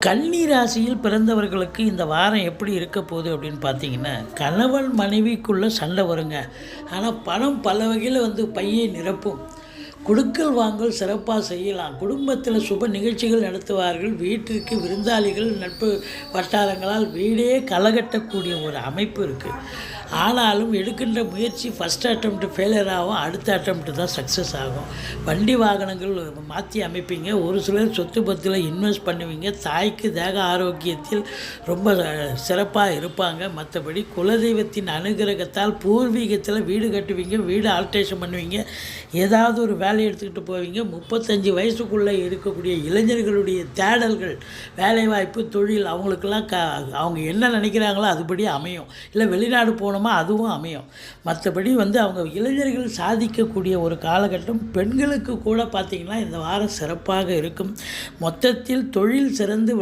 கன்னி ராசியில் பிறந்தவர்களுக்கு இந்த வாரம் எப்படி இருக்க போகுது அப்படின்னு பார்த்தீங்கன்னா, கணவன் மனைவிக்குள்ளே சண்டை வருங்க. ஆனால் பணம் பல வகையில் பையை நிரப்பும். கொடுக்கல் வாங்கல் சிறப்பாக செய்யலாம். குடும்பத்தில் சுப நிகழ்ச்சிகள் நடத்துவார்கள். வீட்டிற்கு விருந்தாளிகள் நட்பு வட்டாரங்களால் வீடே களைகட்டக்கூடிய ஒரு அமைப்பு இருக்குது. ஆனாலும் எடுக்கின்ற முயற்சி ஃபஸ்ட் அட்டெம்ப்ட் ஃபெயிலியர் ஆகும். அடுத்த அட்டெம்ப்ட் தான் சக்ஸஸ் ஆகும். வண்டி வாகனங்கள் மாற்றி அமைப்பீங்க. ஒரு சிலர் சொத்து பத்தில் இன்வெஸ்ட் பண்ணுவீங்க. தாய்க்கு தேக ஆரோக்கியத்தில் ரொம்ப சிறப்பாக இருப்பாங்க. மற்றபடி குலதெய்வத்தின் அனுகிரகத்தால் பூர்வீகத்தில் வீடு கட்டுவீங்க. வீடு ஆல்ட்ரேஷன் பண்ணுவீங்க. ஏதாவது ஒரு வேலையை எடுத்துக்கிட்டு போவீங்க. 35 வயசுக்குள்ளே இருக்கக்கூடிய இளைஞர்களுடைய தேடல்கள், வேலைவாய்ப்பு, தொழில் அவங்களுக்கெல்லாம் அவங்க என்ன நினைக்கிறாங்களோ அதுபடி அமையும். இல்லை வெளிநாடு போனோமா அதுவும் அமையும். மற்றபடி அவங்க இளைஞர்கள் சாதிக்கக்கூடிய ஒரு காலகட்டம். பெண்களுக்கு கூட பார்த்திங்கன்னா இந்த வாரம் சிறப்பாக இருக்கும். மொத்தத்தில் தொழில் சிறந்து